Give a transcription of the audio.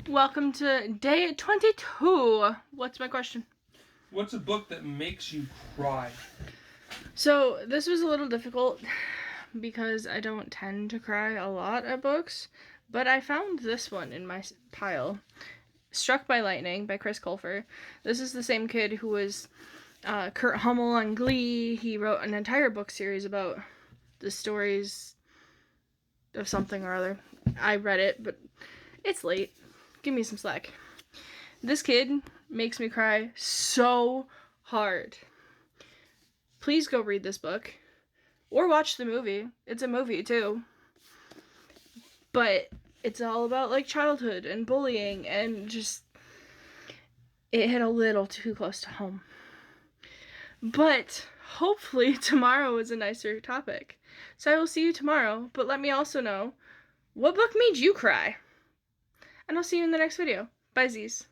Welcome to day 22. What's my question? What's a book that makes you cry? So, this was a little difficult because I don't tend to cry a lot at books, but I found this one in my pile. Struck by Lightning by Chris Colfer. This is the same kid who was Kurt Hummel on Glee. He wrote an entire book series about the stories of something or other. I read it, but it's late. Give me some slack. This kid makes me cry so hard. Please go read this book. Or watch the movie. It's a movie, too. But it's all about, like, childhood and bullying and just... It hit a little too close to home. But hopefully tomorrow is a nicer topic. So I will see you tomorrow, but let me also know what book made you cry. And I'll see you in the next video. Bye, Z's.